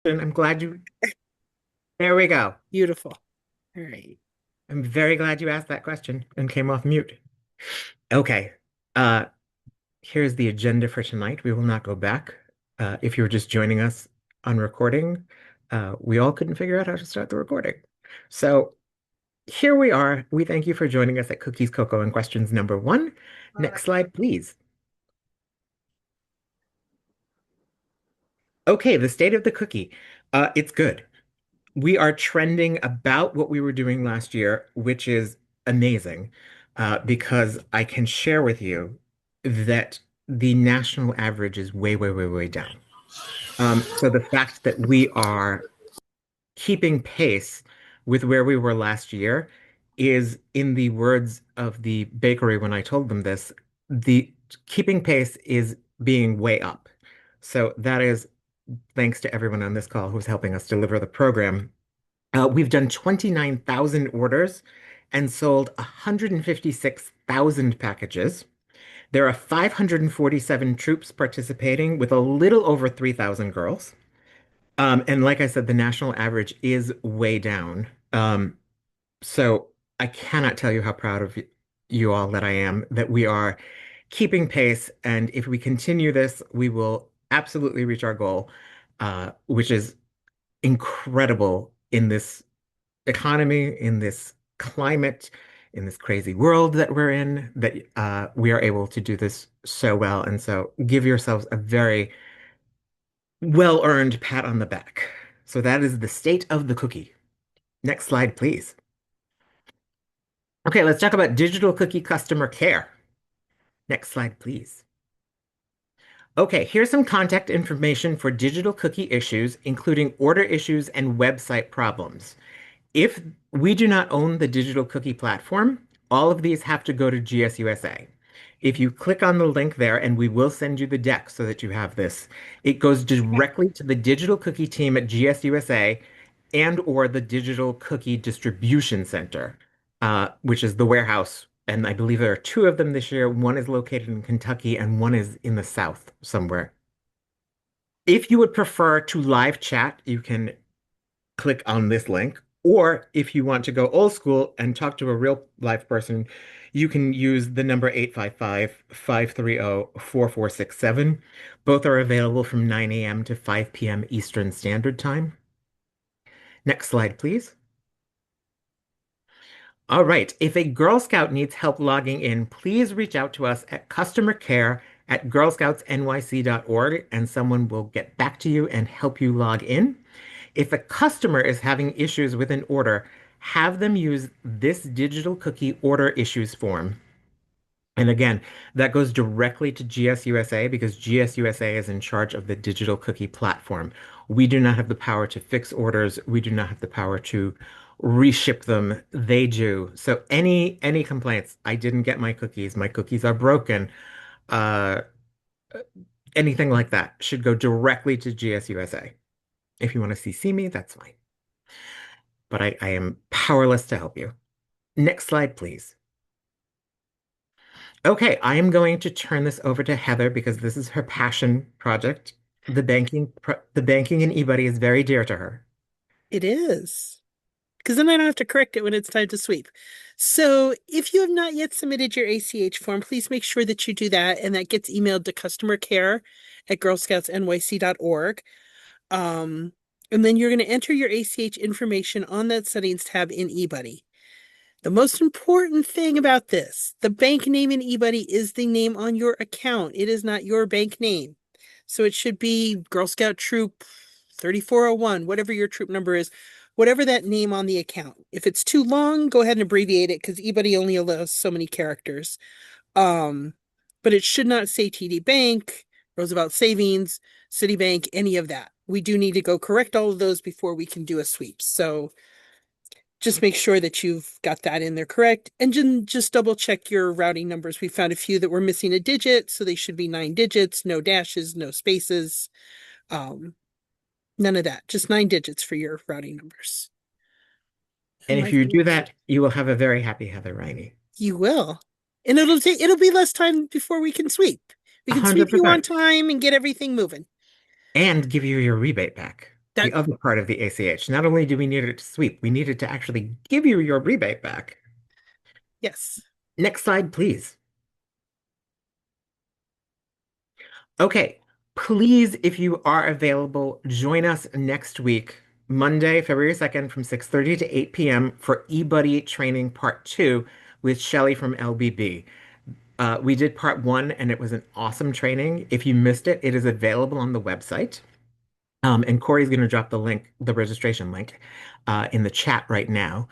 I'm glad you. There we go. Beautiful. All right. I'm very glad you asked that question and came off mute. Okay. Uh, Here's the agenda for tonight. We will not go back. If you were just joining us on recording, we all couldn't figure out how to start the recording. So here we are. We thank you for joining us at Cookies, Cocoa, and Questions number one. Next slide, please. Okay, the state of the cookie. It's good. We are trending about what we were doing last year, which is amazing, because I can share with you that the national average is way, way, way, way down. So the fact that we are keeping pace with where we were last year is, in the words of the bakery when I told them this, the keeping pace is being way up. So that is thanks to everyone on this call who's helping us deliver the program. We've done 29,000 orders and sold 156,000 packages. There are 547 troops participating with a little over 3,000 girls. And like I said, the national average is way down. So I cannot tell you how proud of you all that I am that we are keeping pace. And if we continue this, we will absolutely reach our goal, which is incredible in this economy, in this climate, in this crazy world that we're in, that we are able to do this so well. And so give yourselves a very well-earned pat on the back. So that is the state of the cookie. Next slide, please. Okay, let's talk about digital cookie customer care. Next slide, please. Okay, here's some contact information for digital cookie issues, including order issues and website problems. If we do not own the digital cookie platform, all of these have to go to GSUSA. If you click on the link there, and we will send you the deck so that you have this, it goes directly to the digital cookie team at GSUSA and or the digital cookie distribution center, which is the warehouse. And I believe there are two of them this year. One is located in Kentucky and one is in the South somewhere. If you would prefer to live chat, you can click on this link. Or if you want to go old school and talk to a real live person, you can use the number 855-530-4467. Both are available from 9 a.m. to 5 p.m. Eastern Standard Time. Next slide, please. All right. If a Girl Scout needs help logging in, please reach out to us at customer care at girlscoutsnyc.org and someone will get back to you and help you log in. If a customer is having issues with an order, have them use this digital cookie order issues form. And again, that goes directly to GSUSA because GSUSA is in charge of the digital cookie platform. We do not have the power to fix orders. We do not have the power to reship them. They do. So any complaints, I didn't get my cookies are broken, uh, anything like that should go directly to GSUSA. If you want to CC me, that's fine. But I am powerless to help you. Next slide, please. Okay, I am going to turn this over to Heather because this is her passion project. The banking in eBuddy is very dear to her. It is. Because then I don't have to correct it when it's time to sweep. So if you have not yet submitted your ACH form, please make sure that you do that. And that gets emailed to customer care at girlscoutsnyc.org. Um, and then you're going to enter your ACH information on that settings tab in eBuddy. The most important thing about this, the bank name in eBuddy is the name on your account. It is not your bank name. So it should be Girl Scout Troop 3401, whatever your troop number is, whatever that name on the account. If it's too long, go ahead and abbreviate it because eBuddy only allows so many characters. Um, but it should not say TD Bank, Roosevelt Savings, Citibank, any of that. We do need to go correct all of those before we can do a sweep. So just make sure that you've got that in there correct and just double check your routing numbers. We found a few that were missing a digit, so they should be 9 digits, no dashes, no spaces, um, none of that, just 9 digits for your routing numbers. And And if my you do that, you will have a very happy Heather Riney. You will. And it'll be less time before we can sweep. We can sweep you on 100%. time and get everything moving. And give you your rebate back. the That, other part of the ACH. Not only do we need it to sweep, we need it to actually give you your rebate back. yes. Next slide, please. Okay, please, if you are available, join us next week, Monday, February 2nd from 6:30 to 8 p.m. for eBuddy Training Part 2 with Shelly from LBB. We did Part 1 and it was an awesome training. If you missed it, it is available on the website. And Corey's going to drop the link, the registration link, in the chat right now.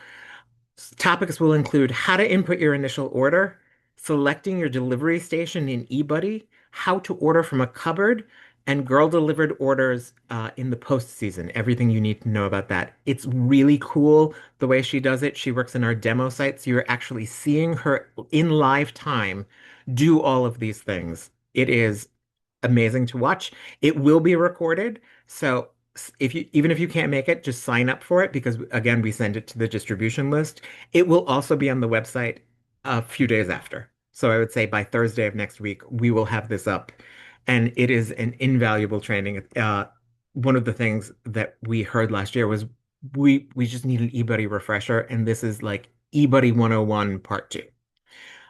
Topics will include how to input your initial order, selecting your delivery station in eBuddy, how to order from a cupboard, and girl delivered orders in the post season. Everything you need to know about that. It's really cool the way she does it. She works in our demo site, so you're actually seeing her in live time do all of these things. It is amazing to watch. It will be recorded, so if you even if you can't make it, just sign up for it because again, we send it to the distribution list. It will also be on the website a few days after. So I would say by Thursday of next week, we will have this up. And it is an invaluable training. One of the things that we heard last year was we just need an eBuddy refresher, and this is like eBuddy 101 part two.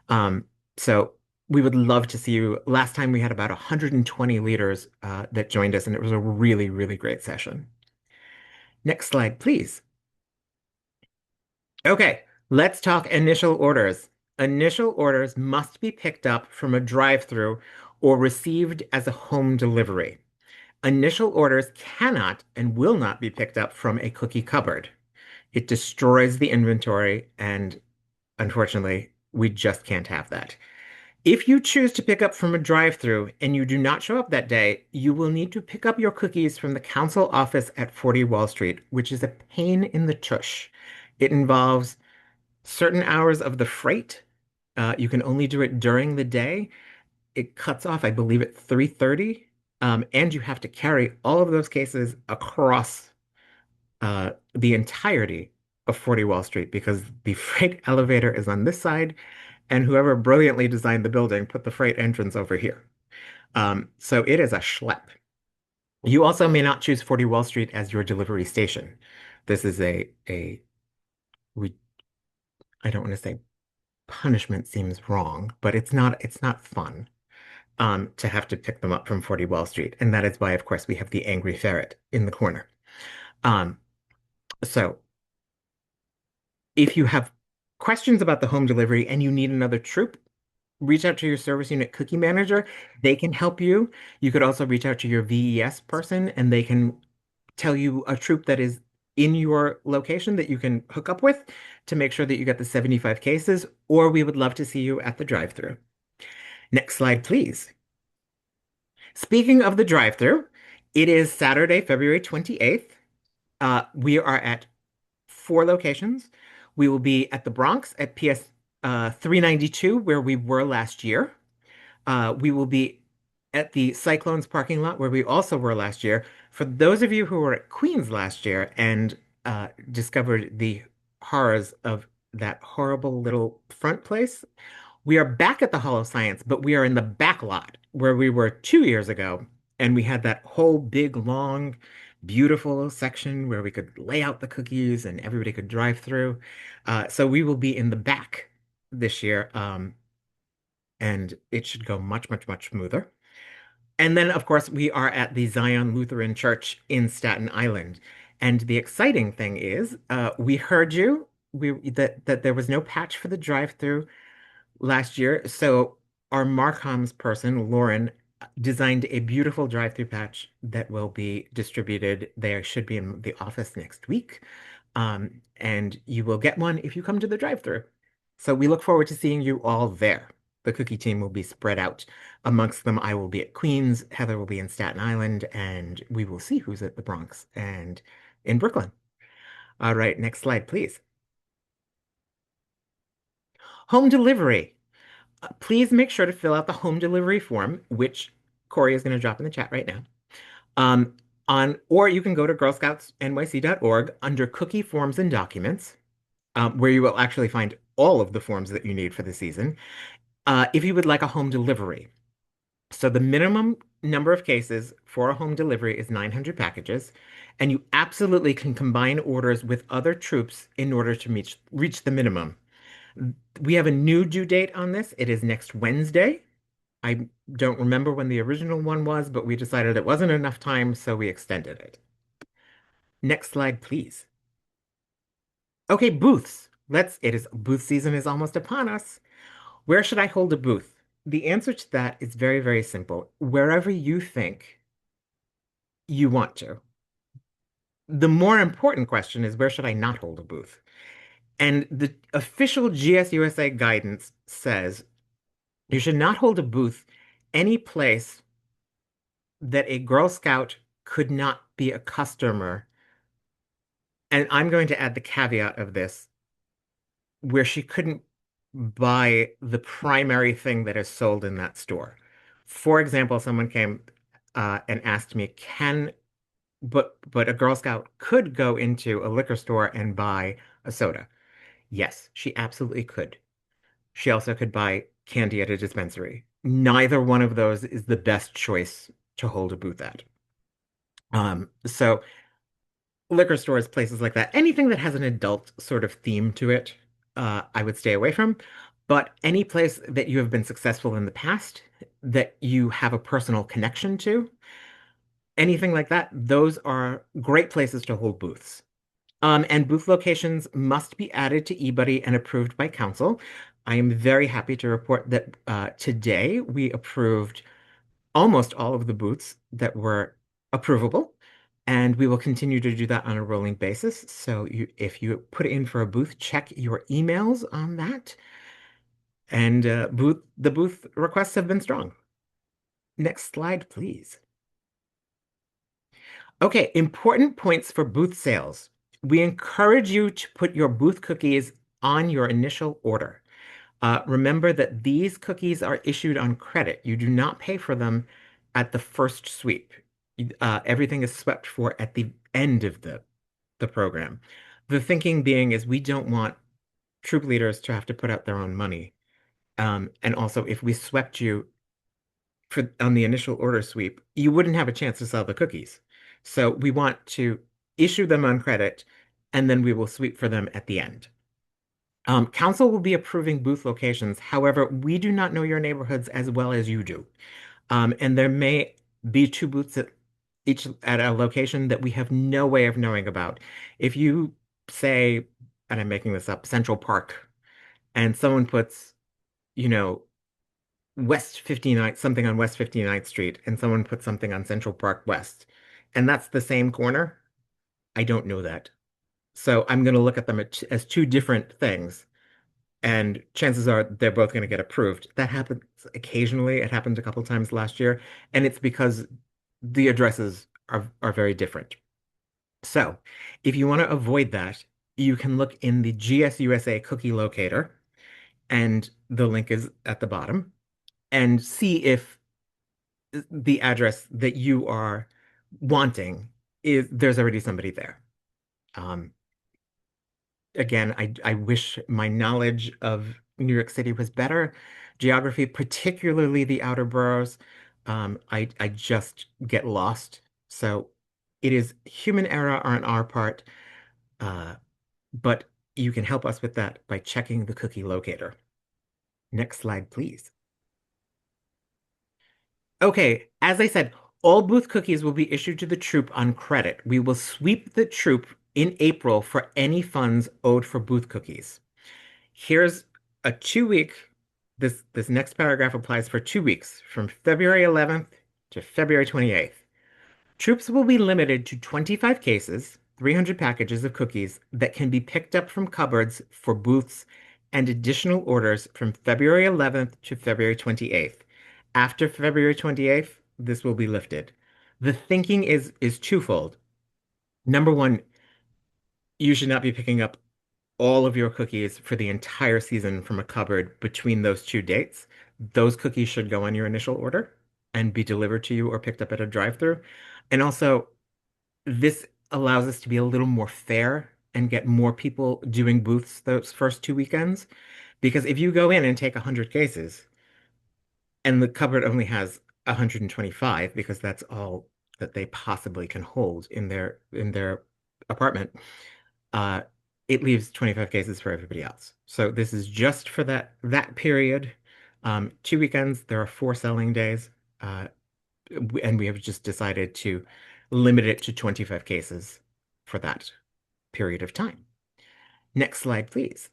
Um, so we would love to see you. Last time we had about 120 leaders that joined us, and it was a really, really great session. Next slide, please. Okay, let's talk initial orders. Initial orders must be picked up from a drive-through or received as a home delivery. Initial orders cannot and will not be picked up from a cookie cupboard. It destroys the inventory, and unfortunately, we just can't have that. If you choose to pick up from a drive-through and you do not show up that day, you will need to pick up your cookies from the council office at 40 Wall Street, which is a pain in the tush. It involves certain hours of the freight. You can only do it during the day. It cuts off, I believe, at 3:30. And you have to carry all of those cases across the entirety of 40 Wall Street because the freight elevator is on this side, and whoever brilliantly designed the building put the freight entrance over here. So it is a schlep. You also may not choose 40 Wall Street as your delivery station. This is we, I don't want to say punishment seems wrong, but it's not fun to have to pick them up from 40 Wall Street. And that is why, of course, we have the angry ferret in the corner. Um, so if you have questions about the home delivery and you need another troop, reach out to your service unit cookie manager. They can help you. You could also reach out to your VES person and they can tell you a troop that is in your location that you can hook up with to make sure that you get the 75 cases, or we would love to see you at the drive-through. Next slide, please. Speaking of the drive-through, it is Saturday, February 28th. We are at four locations. We will be at the Bronx at PS 392, where we were last year. We will be at the Cyclones parking lot where we also were last year. For those of you who were at Queens last year and discovered the horrors of that horrible little front place, we are back at the Hall of Science, but we are in the back lot where we were 2 years ago. And we had that whole big, long, beautiful section where we could lay out the cookies and everybody could drive through. So we will be in the back this year. And it should go much, much, much smoother. And then, of course, we are at the Zion Lutheran Church in Staten Island. And the exciting thing is, we heard you that there was no patch for the drive-through last year. So our Marcoms person, Lauren, designed a beautiful drive-through patch that will be distributed. They should be in the office next week. And you will get one if you come to the drive-through. So we look forward to seeing you all there. The cookie team will be spread out amongst them. I will be at Queens, Heather will be in Staten Island, and we will see who's at the Bronx and in Brooklyn. All right, next slide, please. Home delivery. Please make sure to fill out the home delivery form, which Corey is going to drop in the chat right now. Um, or you can go to girlscoutsnyc.org under cookie forms and documents, where you will actually find all of the forms that you need for the season. If you would like a home delivery. So the minimum number of cases for a home delivery is 900 packages, and you absolutely can combine orders with other troops in order to reach the minimum. We have a new due date on this. It is next Wednesday. I don't remember when the original one was, but we decided it wasn't enough time, so we extended it. Next slide, please. Okay, booths. Booth season is almost upon us. Where should I hold a booth? The answer to that is very, very simple. Wherever you think you want to. The more important question is where should I not hold a booth? And the official GSUSA guidance says you should not hold a booth any place that a Girl Scout could not be a customer. And I'm going to add the caveat of this, where she couldn't buy the primary thing that is sold in that store. For example, someone came and asked me, but a Girl Scout could go into a liquor store and buy a soda. Yes, she absolutely could. She also could buy candy at a dispensary. Neither one of those is the best choice to hold a booth at. So liquor stores, places like that, anything that has an adult sort of theme to it, I would stay away from. But any place that you have been successful in the past, that you have a personal connection to, anything like that, those are great places to hold booths. And booth locations must be added to eBuddy and approved by council. I am very happy to report that today we approved almost all of the booths that were approvable, and we will continue to do that on a rolling basis. So if you put in for a booth, check your emails on that. And the booth requests have been strong. Next slide, please. Okay, important points for booth sales. We encourage you to put your booth cookies on your initial order. Remember that these cookies are issued on credit. You do not pay for them at the first sweep. Everything is swept for at the end of the program. The thinking being is we don't want troop leaders to have to put out their own money. And also, if we swept you for on the initial order sweep, you wouldn't have a chance to sell the cookies. So we want to issue them on credit, and then we will sweep for them at the end. Council will be approving booth locations. However, we do not know your neighborhoods as well as you do. And there may be two booths at each at a location that we have no way of knowing about. If you say, and I'm making this up, Central Park, and someone puts, you know, West 59th, something on West 59th Street, and someone puts something on Central Park West, and that's the same corner, I don't know that. So I'm going to look at them as two different things. And chances are they're both going to get approved. That happens occasionally. It happened a couple times last year, and it's because the addresses are very different. So, if you want to avoid that, you can look in the GSUSA cookie locator, and the link is at the bottom, and see if the address that you are wanting is there's already somebody there. Um, Again, I wish my knowledge of New York City was better. Geography, particularly the outer boroughs, I just get lost. So it is human error on our part, uh, but you can help us with that by checking the cookie locator. Next slide, please. Okay, as I said, all booth cookies will be issued to the troop on credit. We will sweep the troop in April for any funds owed for booth cookies. Here's a 2 week, this next paragraph applies for 2 weeks from February 11th to February 28th. Troops will be limited to 25 cases, 300 packages of cookies that can be picked up from cupboards for booths and additional orders from February 11th to February 28th. After February 28th, this will be lifted. The thinking is twofold. Number one, you should not be picking up all of your cookies for the entire season from a cupboard between those two dates. Those cookies should go on your initial order and be delivered to you or picked up at a drive-through. And also, this allows us to be a little more fair and get more people doing booths those first 2 weekends. Because if you go in and take 100 cases and the cupboard only has 125 because that's all that they possibly can hold in their apartment, uh, it leaves 25 cases for everybody else. So this is just for that period. 2 weekends, there are 4 selling days, uh, and we have just decided to limit it to 25 cases for that period of time. Next slide, please.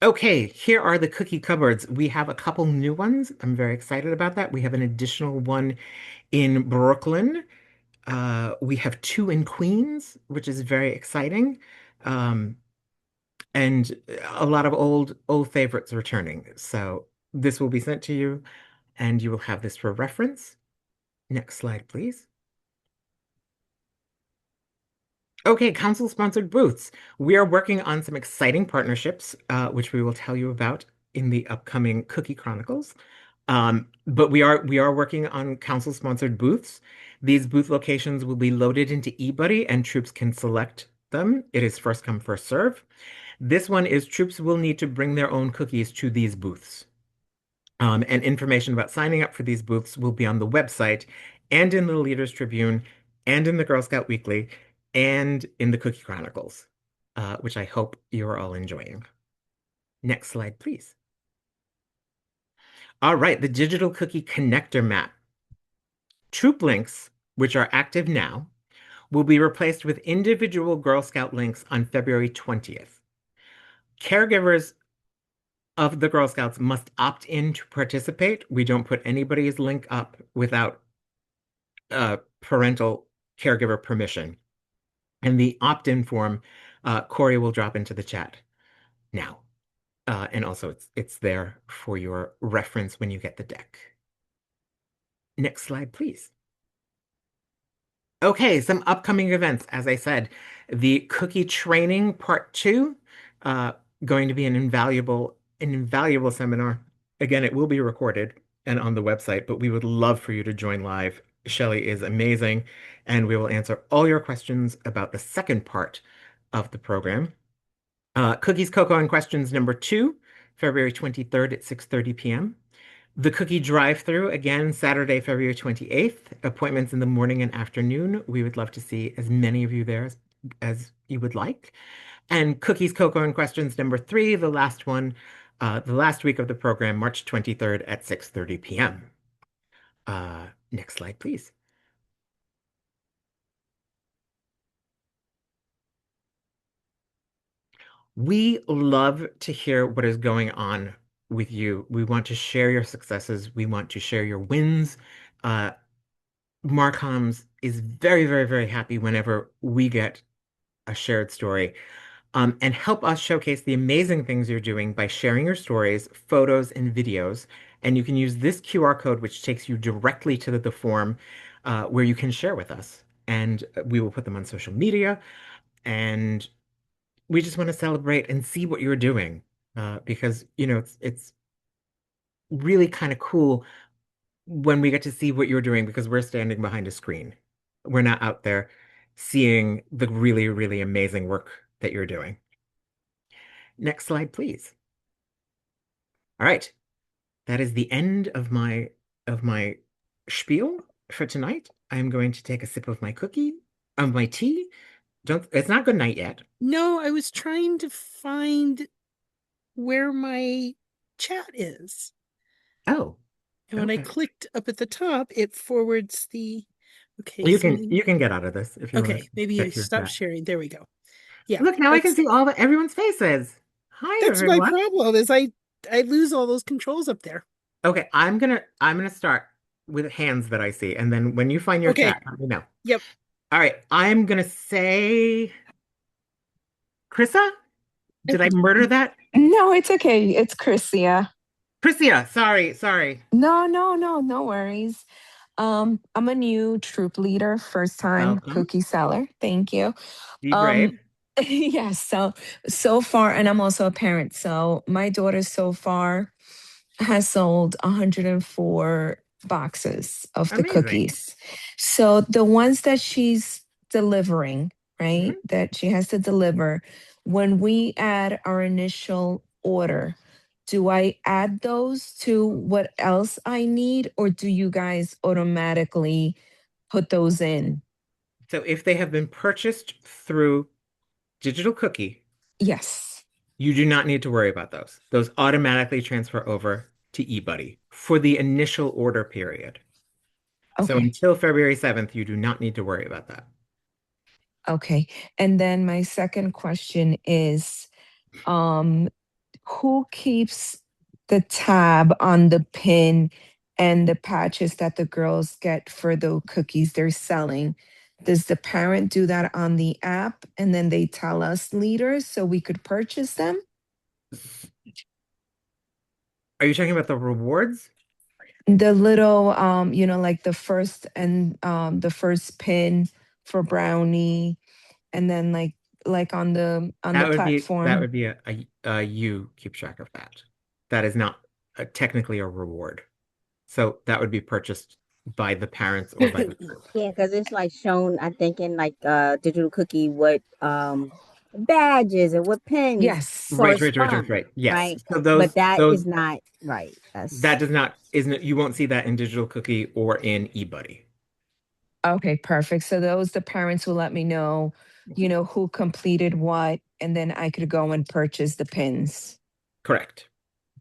Okay, here are the cookie cupboards. We have a couple new ones. I'm very excited about that. We have an additional one in Brooklyn. We have two in Queens, which is very exciting. Um, and a lot of old favorites returning. So this will be sent to you, and you will have this for reference. Next slide, please. Okay, council-sponsored booths. We are working on some exciting partnerships, which we will tell you about in the upcoming Cookie Chronicles. But we are working on council-sponsored booths. These booth locations will be loaded into eBuddy, and troops can select them. It is first come, first serve. This one is troops will need to bring their own cookies to these booths. And information about signing up for these booths will be on the website and in the Leaders Tribune and in the Girl Scout Weekly and in the Cookie Chronicles, which I hope you are all enjoying. Next slide, please. All right, the digital cookie connector map. Troop links, which are active now, will be replaced with individual Girl Scout links on February 20th. Caregivers of the Girl Scouts must opt in to participate. We don't put anybody's link up without parental caregiver permission. And the opt-in form, Corey will drop into the chat now. And also it's there for your reference when you get the deck. Next slide, please. Okay, some upcoming events. As I said, the cookie training part 2, uh, going to be an invaluable seminar. Again, it will be recorded and on the website, but we would love for you to join live. Shelley is amazing, and we will answer all your questions about the second part of the program. Cookies, Cocoa, and Questions number 2, February 23rd at 6:30 p.m. The cookie drive-through, again, Saturday, February 28th. Appointments in the morning and afternoon. We would love to see as many of you there as you would like. And Cookies, Cocoa, and Questions number 3, the last one, the last week of the program, March 23rd at 6:30 p.m. Next slide, please. We love to hear what is going on with you. We want to share your successes. We want to share your wins. Uh, Marcoms is very, very, very happy whenever we get a shared story. And help us showcase the amazing things you're doing by sharing your stories, photos, and videos. And you can use this QR code, which takes you directly to the form where you can share with us. And we will put them on social media. And we just want to celebrate and see what you're doing because, it's really kind of cool when we get to see what you're doing because we're standing behind a screen. We're not out there seeing the really, really amazing work that you're doing. Next slide, please. All right. That is the end of my spiel for tonight. I'm going to take a sip of my tea. Don't It's not good night yet. No, I was trying to find where my chat is. Oh, And when I okay. clicked up at the top, it forwards the, okay, You so can maybe, you can get out of this if you want to okay, maybe I check your stopped chat. sharing. There we go. Yeah, Look, now I can that's see everyone's faces. Hi, that's my everyone. problem is I lose all those controls up there. Okay, I'm gonna start with hands that I see, and then when you find your Okay. chat, let me know. Yep. All right, I'm gonna say Krissa. Did I murder that? No, it's okay. It's Chrisia. Chrissia, sorry. No worries. I'm a new troop leader, first time Welcome. cookie seller. Thank you. Be Um, brave. yes, so far, and I'm also a parent. So my daughter so far has sold 104 boxes of the Amazing. cookies. So the ones that she's delivering, right, Hmm. that she has to deliver, when we add our initial order do I add those to what else I need, or do you guys automatically put those in? So if they have been purchased through Digital Cookie, Yes. you do not need to worry about those. Those automatically transfer over to eBuddy for the initial order period. So Okay. until February 7th, you do not need to worry about that. Okay. And then my second question is, um, who keeps the tab on the pin and the patches that the girls get for the cookies they're selling? Does the parent do that on the app and then they tell us leaders so we could purchase them? Are you talking about the rewards? The little, like the first pin for brownie, and then like on the That platform. would be you keep track of that. That is not technically a reward. So that would be purchased by the parents or by the group. Yeah, because it's like shown, I think, in like digital cookie what badges and what pins Yes. correspond, Right. Yes. right? So But those that those is not right. that That's does not isn't you won't see that in Digital Cookie or in eBuddy. Okay, perfect. So those the parents will let me know, who completed what, and then I could go and purchase the pins. Correct.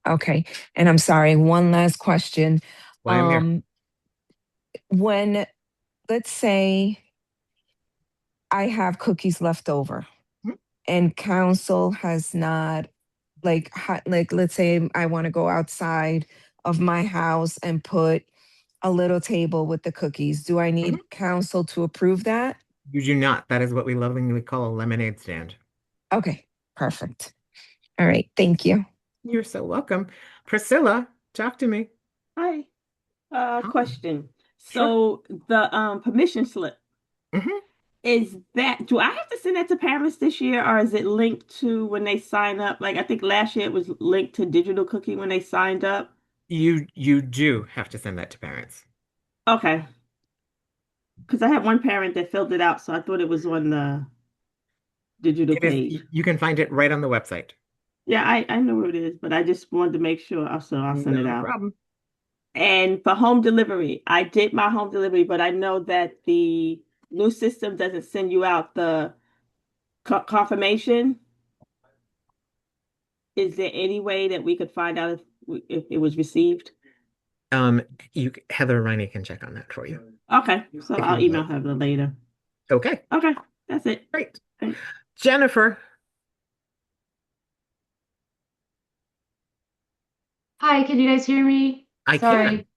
Okay. And I'm sorry, one last question. Why I'm here. Um, when let's say I have cookies left over and council has not like let's say I want to go outside of my house and put a little table with the cookies. Do I Mhm. need council to approve that? You do not. That is what we lovingly call a lemonade stand. Okay, perfect. All right, thank you. You're so welcome. Priscilla, talk to me. Hi. Hi. Question. Sure. So the permission slip, hmm do I have to send that to parents this year, or is it linked to when they sign up? Like I think last year it was linked to Digital Cookie when they signed up. You do have to send that to parents. Okay. Because I had one parent that filled it out, so I thought it was on the digital It is page. you can find it right on the website. Yeah, I know where it is, but I just wanted to make sure. So I'll send it No out. problem. And for home delivery, I did my home delivery, but I know that the new system doesn't send you out the confirmation. Is there any way that we could find out if it was received? Um, Heather Riney can check on that for you Okay, so if you I'll would email like. her later. Okay, Okay, that's it. great. Thanks. Jennifer, Hi, can you guys hear me? I can. Sorry.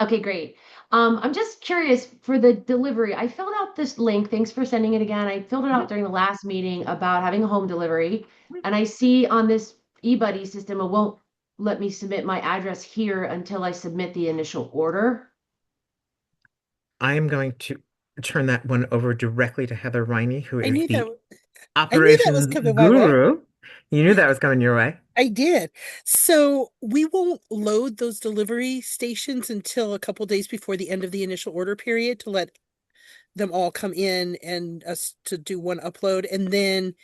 Okay, great. I'm just curious for the delivery. I filled out this link. Thanks for sending it again. I filled it out during the last meeting about having a home delivery. And I see on this eBuddy system, it won't let me submit my address here until I submit the initial order. I am going to turn that one over directly to Heather Riney, who I is knew that. the I knew that was operations coming my way. guru. You knew that was coming your way. I did. So we won't load those delivery stations until a couple days before the end of the initial order period to let them all come in and us to do one upload. And then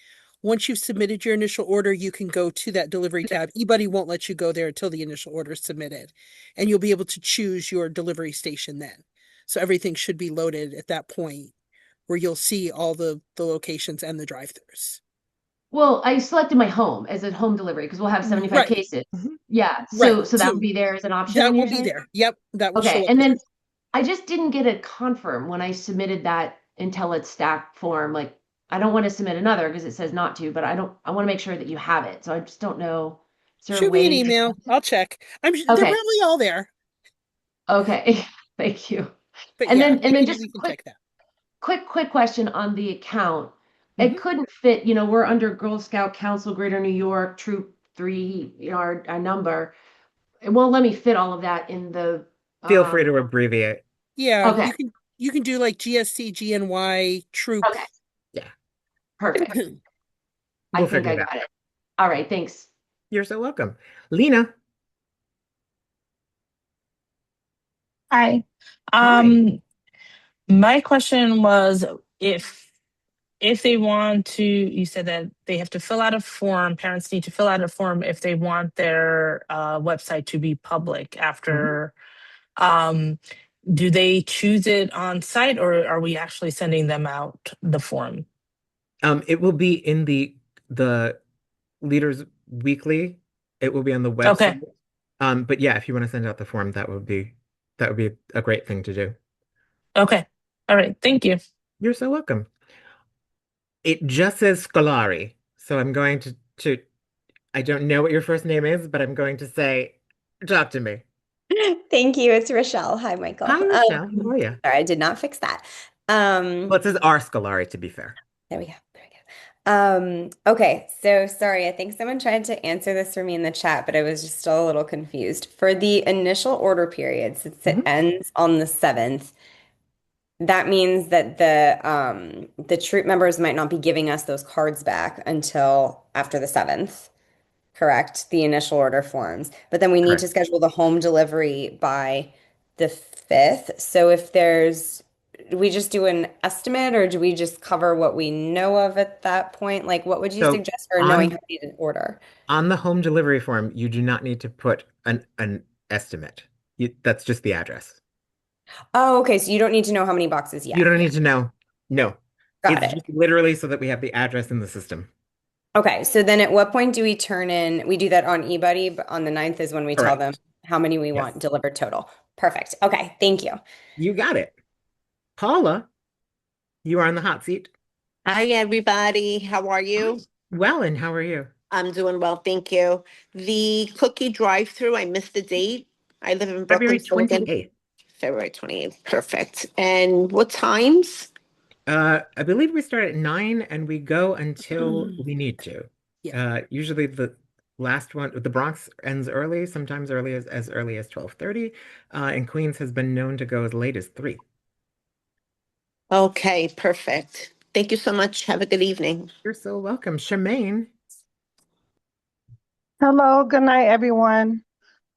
once you've submitted your initial order, you can go to that delivery tab. eBuddy won't let you go there until the initial order is submitted. And you'll be able to choose your delivery station then. So everything should be loaded at that point where you'll see all the locations and the drive-throughs. Well, I selected my home as a home delivery because we'll have 75 Right, cases. Mhm. Yeah, right. so that would So be there as an option, that will you're be saying? there. Yep, that will Okay, show up and there. then I just didn't get a confirm when I submitted that until it's stacked form. Like, I don't want to submit another because it says not to, but I want to make sure that you have it. So I just don't know. Is there a Shoot me an way to email. I'll check. They're Okay, probably all there. okay. Thank you. But And yeah, then just we can quick check that. quick question on the account. It Mhm. couldn't fit, we're under Girl Scout Council Greater New York, Troop 3, our number. It won't let me fit all of that in the Feel free um to abbreviate. Yeah, okay, you can do like GSCGNY troop. okay, Yeah, perfect. I we'll think figure I it out. got it. All right, thanks. You're so welcome. Lena, Hi. hi. Um, my question was if if they want to, you said that they have to fill out a form, parents need to fill out a form if they want their website to be public Mhm. after, um, do they choose it on site or are we actually sending them out the form? It will be in the Leaders Weekly. It will be on the Okay. website. But yeah, if you want to send out the form, that would be a great thing to do. Okay. All right. Thank you. You're so welcome. It just says Scolari, so I'm going to I don't know what your first name is, but I'm going to say, talk to me. Thank you. It's Rochelle. Hi, Michael. Hi, Rochelle. How are you? Sorry, I did not fix that. Well, it says R Scolari, to be fair. There we go. There we go. Okay, so sorry, I think someone tried to answer this for me in the chat, but I was just still a little confused. For the initial order period, since it Mhm. ends on the 7th, that means that the troop members might not be giving us those cards back until after the 7th. Correct, the initial order forms. But then we need to Correct. schedule the home delivery by the 5th. So if there's, do we just do an estimate or do we just cover what we know of at that point? Like, what would you So suggest for knowing on how many to order? on the home delivery form, you do not need to put an estimate. That's just the address. Oh, okay. So you don't need to know how many boxes You yet. don't need to know. No. Got It's it. just literally so that we have the address in the system. Okay. So then at what point do we turn in? We do that on eBuddy, but on the 9th is when we tell them Correct. how many we want Yes. delivered total. Perfect. Okay. Thank you. You got it. Paula, you are on the hot seat. Hi, everybody. How are Hi. you? Well, and how are you? I'm doing well, thank you. The cookie drive-through, I missed the date. I live in February Brooklyn, so again, 28th. February 28th. Perfect. And what times? I believe we start at 9 and we go until we need to. Yeah. Usually the last one, the Bronx ends early, sometimes as early as 12:30. And Queens has been known to go as late as 3. Okay, perfect. Thank you so much. Have a good evening. You're so welcome. Charmaine. Hello, good night, everyone.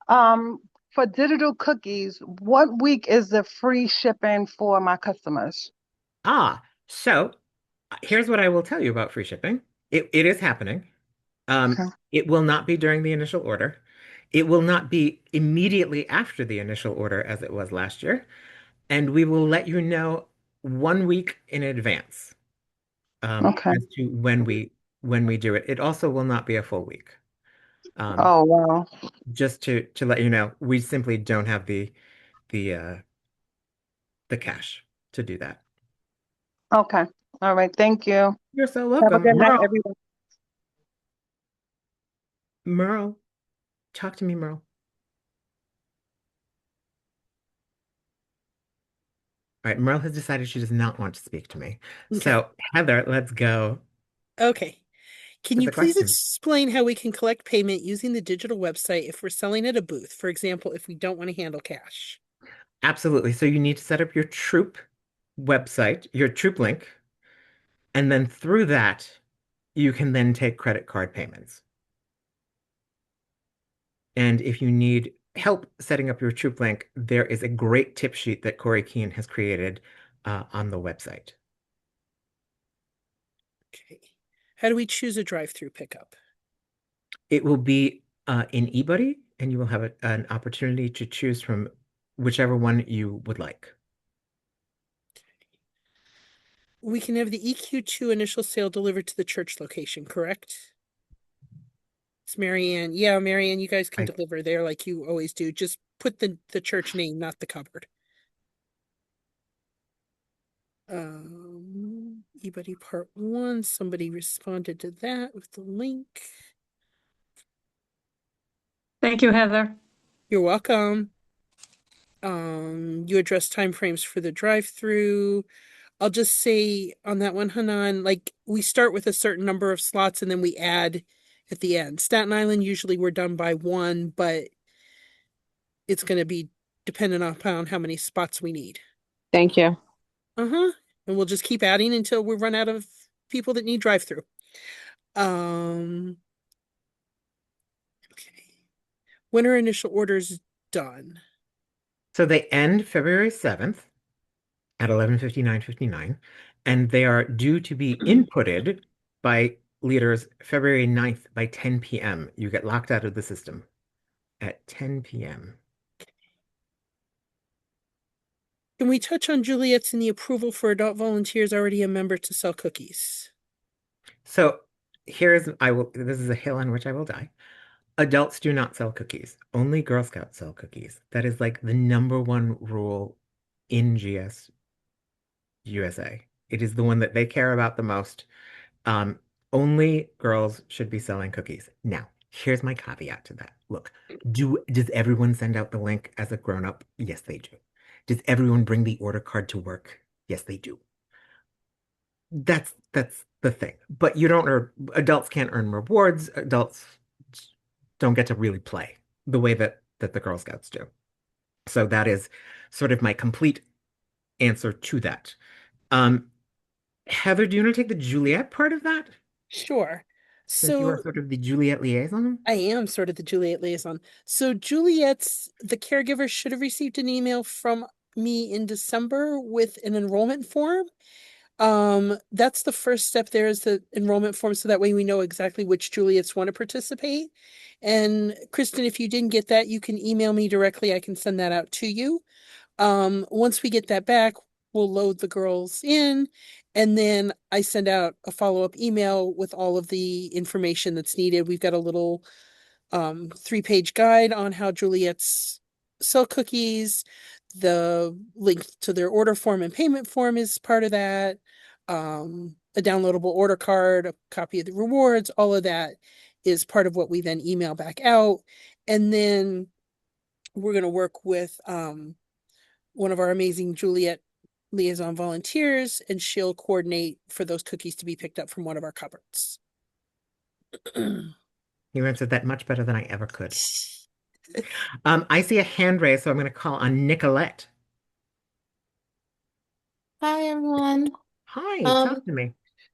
For digital cookies, what week is the free shipping for my customers? So here's what I will tell you about free shipping. It is happening. Okay. It will not be during the initial order. It will not be immediately after the initial order as it was last year. And we will let you know 1 week in advance Okay. as to when we do it. It also will not be a full week. Um, Oh, wow. just to let you know, we simply don't have the the cash to do that. Okay. All right. Thank you. You're so Have a welcome. good night, everyone. Merle, talk to me, Merle. All right, Merle has decided she does not want to speak to me. Okay. So, Heather, let's go Okay. Can to you the please question. explain how we can collect payment using the digital website if we're selling at a booth? For example, if we don't want to handle cash. Absolutely. So you need to set up your Troop website, your Troop link, and then through that, you can then take credit card payments. And if you need help setting up your Troop link, there is a great tip sheet that Corey Keene has created on the website. Okay. How do we choose a drive-through pickup? It will be in eBuddy, and you will have an opportunity to choose from whichever one you would like. We can have the EQ2 initial sale delivered to the church location, correct? It's Marianne. Yeah, Marianne, you guys can I, deliver there like you always do. Just put the church name, not the cupboard. eBuddy part 1. Somebody responded to that with the link. Thank you, Heather. You're welcome. You address timeframes for the drive-through. I'll just say on that one, Hanan, like we start with a certain number of slots and then we add at the end. Staten Island, usually we're done by 1, but it's going to be dependent upon how many spots we need. Thank you. Uh-huh. And we'll just keep adding until we run out of people that need drive-through. Okay. When are initial orders done? so they end February 7th at 11:59:59, and they are due to be inputted by leaders February 9th by 10 p.m. You get locked out of the system at 10 p.m. Can we touch on Juliet's and the approval for adult volunteers already a member to sell cookies? So this is a hill on which I will die. Adults do not sell cookies. Only Girl Scouts sell cookies. That is like the number one rule in GS USA. It is the one that they care about the most. Um, Only girls should be selling cookies. Now, here's my caveat to that. Look, does everyone send out the link as a grown-up? Yes, they do. Does everyone bring the order card to work? Yes, they do. That's the thing. But you don't earn, adults can't earn rewards. Adults don't get to really play the way that the Girl Scouts do. So that is sort of my complete answer to that. Um, Heather, do you want to take the Juliet part of that? Sure. Since you are So sort of the Juliet liaison? I am sort of the Juliet liaison. So the caregiver should have received an email from me in December with an enrollment form. That's the first step there is the enrollment form, so that way we know exactly which Juliets want to participate. And Kristen, if you didn't get that, you can email me directly. I can send that out to you. Once we get that back, we'll load the girls in, and then I send out a follow-up email with all of the information that's needed. We've got a little 3-page guide on how Juliet's sell cookies. The link to their order form and payment form is part of that. A downloadable order card, a copy of the rewards, all of that is part of what we then email back out. And then we're going to work with one of our amazing Juliet liaison volunteers, and she'll coordinate for those cookies to be picked up from one of our cupboards. You answered that much better than I ever could. I see a hand raised, so I'm going to call on Nicolette. Hi everyone. Hi, Um, talk to me.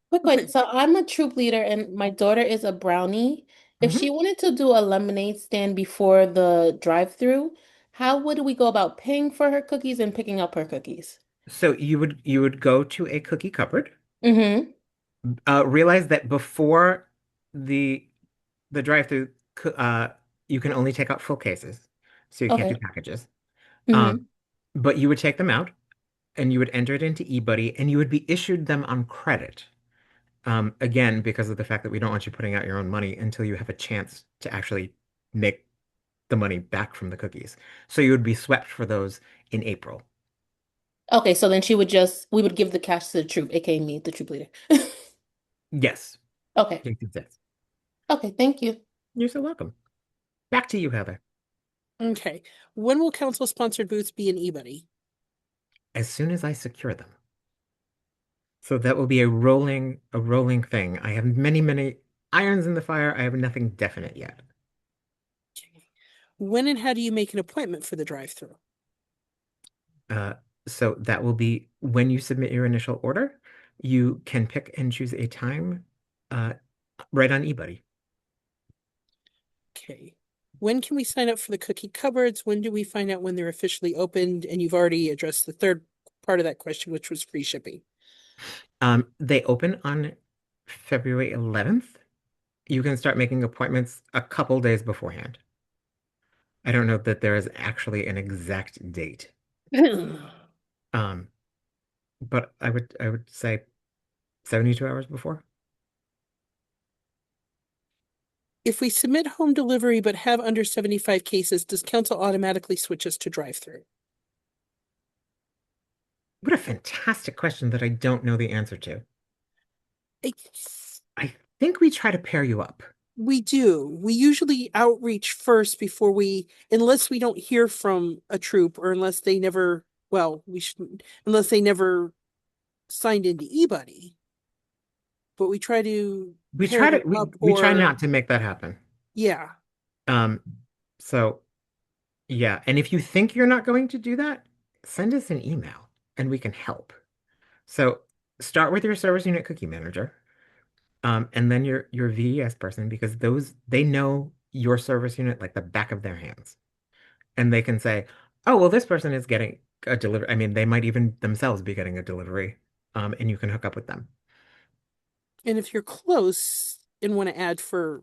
quick question. So I'm a troop leader and my daughter is a brownie. If Mhm. she wanted to do a lemonade stand before the drive-through, how would we go about paying for her cookies and picking up her cookies? So you would go to a cookie cupboard. Mm-hmm. Realize that before the the drive-through, uh, you can only take out full cases, so you can't do Okay. packages. Um, Mm-hmm. but you would take them out and you would enter it into eBuddy and you would be issued them on credit. Again, because of the fact that we don't want you putting out your own money until you have a chance to actually make the money back from the cookies. So you would be swept for those in April. Okay, so then we would give the cash to the troop, aka me, the troop leader. Yes. Okay. Yes, yes, yes. Okay, thank you. You're so welcome. Back to you, Heather. Okay. When will council sponsored booths be in eBuddy? As soon as I secure them. So that will be a rolling thing. I have many, many irons in the fire. I have nothing definite yet. Okay. When and how do you make an appointment for the drive-through? Uh, so that will be when you submit your initial order, you can pick and choose a time uh, right on eBuddy. Okay. When can we sign up for the cookie cupboards? When do we find out when they're officially opened? And you've already addressed the third part of that question, which was free shipping. They open on February 11th. You can start making appointments a couple days beforehand. I don't know that there is actually an exact date. Um, but I would say 72 hours before. If we submit home delivery but have under 75 cases, does council automatically switch us to drive-through? What a fantastic question that I don't know the answer to. I think we try to pair you up. We do. We usually outreach first before unless we don't hear from a troop or unless they never, well, we shouldn't, unless they never signed into eBuddy. But we try to We pair try to them we up we try or, not to make that happen. yeah. Um, so yeah, and if you think you're not going to do that, send us an email and we can help. So start with your service unit cookie manager, and then your VES person because they know your service unit like the back of their hands. And they can say, oh, well, this person is getting a delivery. I mean, they might even themselves be getting a delivery and you can hook up with them. And if you're close and want to add for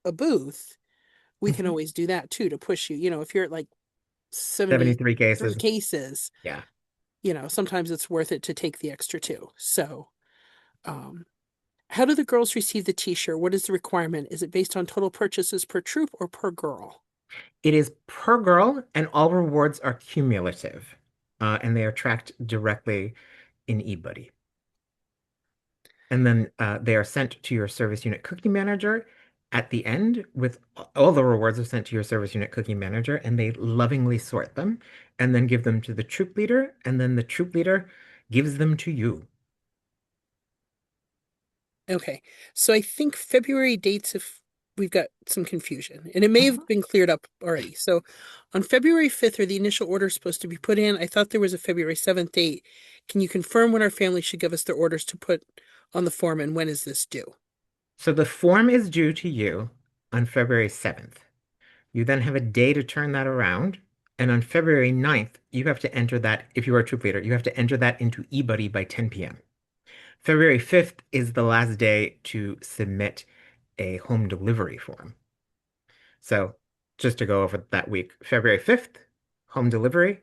a booth, we can always do that too to push you. You know, if you're at like 73 73 cases. cases, Yeah. you know, sometimes it's worth it to take the extra two. So, how do the girls receive the t-shirt? What is the requirement? Is it based on total purchases per troop or per girl? It is per girl, and all rewards are cumulative, and they are tracked directly in eBuddy. And then they are sent to your service unit cookie manager at the end with all the rewards are sent to your service unit cookie manager, and they lovingly sort them and then give them to the troop leader, and then the troop leader gives them to you. Okay. So I think February dates, if we've got some confusion, and it may have been cleared up already. So on February 5th, are the initial orders supposed to be put in? I thought there was a February 7th date. Can you confirm when our family should give us their orders to put on the form, and when is this due? So the form is due to you on February 7th. You then have a day to turn that around. And on February 9th, you have to enter that, if you are a troop leader, you have to enter that into eBuddy by 10 p.m. February 5th is the last day to submit a home delivery form. So just to go over that week, February 5th, home delivery.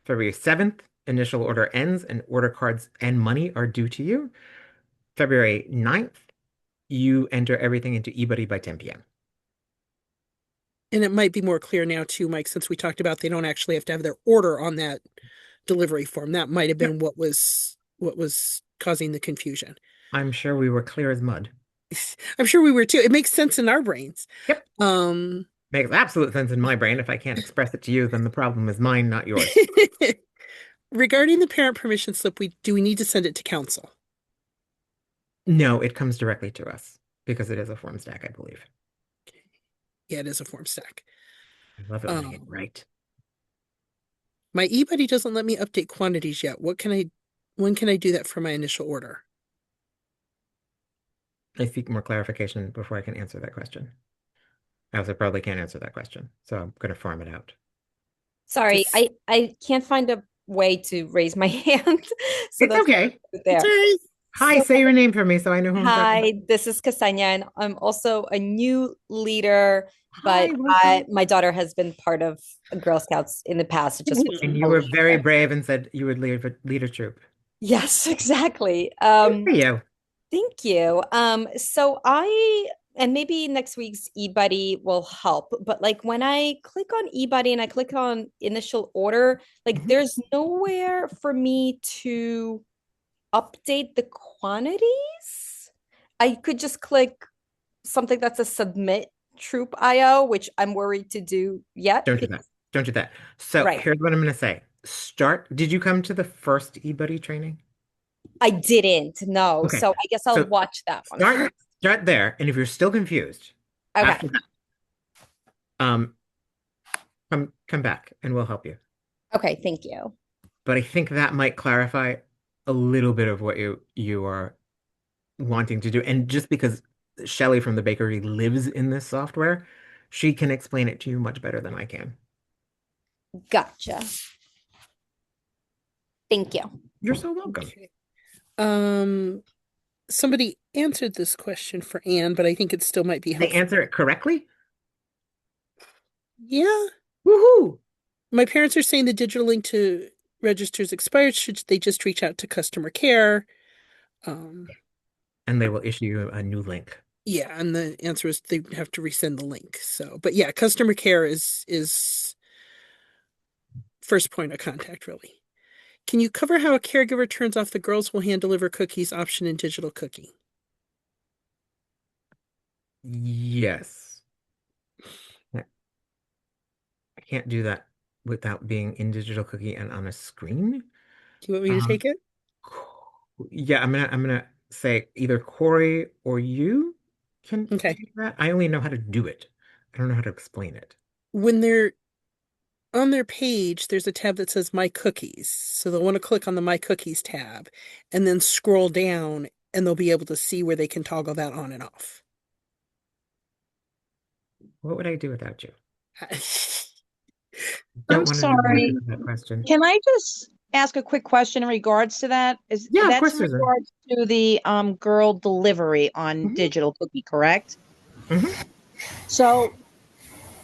February 7th, initial order ends and order cards and money are due to you. February 9th, you enter everything into eBuddy by 10 p.m. And it might be more clear now too, Mike, since we talked about they don't actually have to have their order on that delivery form. That might have been Yep. what was causing the confusion. I'm sure we were clear as mud. I'm sure we were too. It makes sense in our brains. Yep. Um, Makes absolute sense in my brain. If I can't express it to you, then the problem is mine, not yours. regarding the parent permission slip, do we need to send it to council? No, it comes directly to us because it is a form stack, I believe. Yeah, it is a form stack. I love it when I get it right. My eBuddy doesn't let me update quantities yet. When can I do that for my initial order? I seek more clarification before I can answer that question. I also probably can't answer that question, so I'm going to farm it out. Sorry, I can't find a way to raise my hand. So It's that's okay. there. Hi, So, say your name for me so I know who I'm talking hi, this is Ksenia, and I'm also a new leader, but Hi, welcome. my daughter has been part of Girl Scouts in the past. It just wasn't And you were very brave and said you would lead a troop. Yes, exactly. Good for you. Thank you. So and maybe next week's eBuddy will help, but like when I click on eBuddy and I click on initial order, like there's nowhere for me to update the quantities. I could just click something that's a submit troop IO, which I'm worried to do yet. Don't do that. Don't do that. So Right. here's what I'm going to say. Did you come to the first eBuddy training? I didn't, no. Okay. So I guess I'll So watch that one start, first. start there. And if you're still confused, Okay. after that, come back and we'll help you. Okay, thank you. But I think that might clarify a little bit of what you are wanting to do. And just because Shelly from the bakery lives in this software, she can explain it to you much better than I can. Gotcha. Thank you. You're so welcome. Okay. Somebody answered this question for Anne, but I think it still might be helpful. They answer it correctly? Yeah. Woohoo! My parents are saying the digital link to registers expired. Should they just reach out to customer care? And they will issue you a new link. Yeah, and the answer is they have to resend the link. So, but yeah, customer care is first point of contact, really. Can you cover how a caregiver turns off the girls will hand deliver cookies option in digital cookie? Yes. I can't do that without being in digital cookie and on a screen. Do you want me to take it? Yeah, I'm gonna say either Corey or you can do that. I only know how to do it. I don't know how to explain it. When they're on their page, there's a tab that says My Cookies. So they'll want to click on the My Cookies tab and then scroll down and they'll be able to see where they can toggle that on and off. What would I do without you? I'm sorry. That question. Can I just ask a quick question in regards to that? Yeah, of That's course, in Susan. regards to the girl delivery on Hmm. Digital Cookie, correct? Hmm. So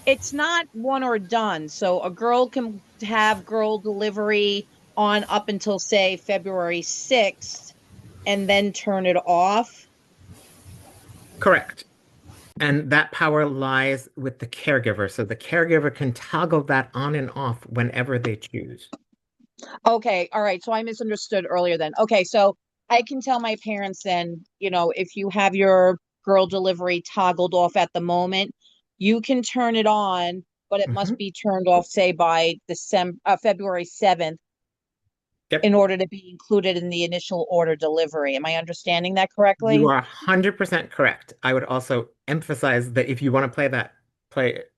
it's not one or done. So a girl can have girl delivery on up until say February 6th and then turn it off. Correct. And that power lies with the caregiver. So the caregiver can toggle that on and off whenever they choose. Okay, all right. So I misunderstood earlier then. Okay, so I can tell my parents then, if you have your girl delivery toggled off at the moment, you can turn it on, but it must Hmm. be turned off, say, by February 7th Yep. in order to be included in the initial order delivery. Am I understanding that You correctly? are 100% correct. I would also emphasize that if you want to play it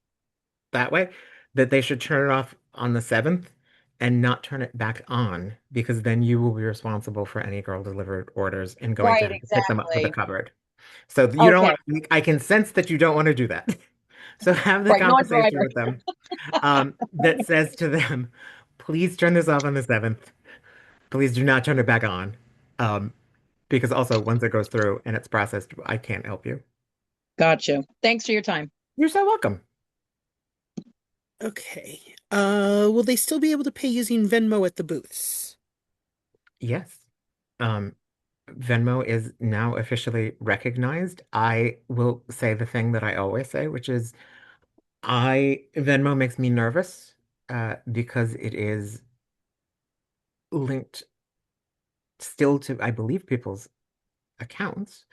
that way, that they should turn it off on the 7th and not turn it back on, because then you will be responsible for any girl delivered orders and going to Right, have to pick them up for the exactly. cupboard. So you don't Okay, want, I can sense that you don't want to do that. So have the right, conversation non-driver. with them, that says to them, please turn this off on the 7th. Please do not turn it back on. Um, because also once it goes through and it's processed, I can't help you. Gotcha. Thanks for your time. You're so welcome. Okay. Will they still be able to pay using Venmo at the booths? Yes. Um, Venmo is now officially recognized. I will say the thing that I always say, which is I Venmo makes me nervous, because it is linked still to, I believe, people's accounts.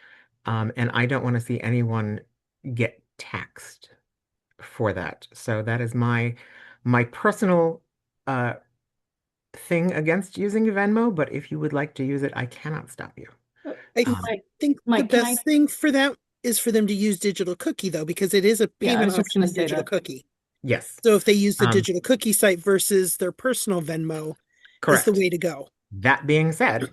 And I don't want to see anyone get taxed for that. So that is my personal uh thing against using Venmo, but if you would like to use it, I cannot stop you. I Um, think the Mike, can I? best thing for that is for them to use Digital Cookie, though, because it is a Yeah, I payment was just option gonna in say Digital that. Cookie. yes. So if they use the Um, Digital Cookie site versus their personal Venmo is the correct. way to go. That being said,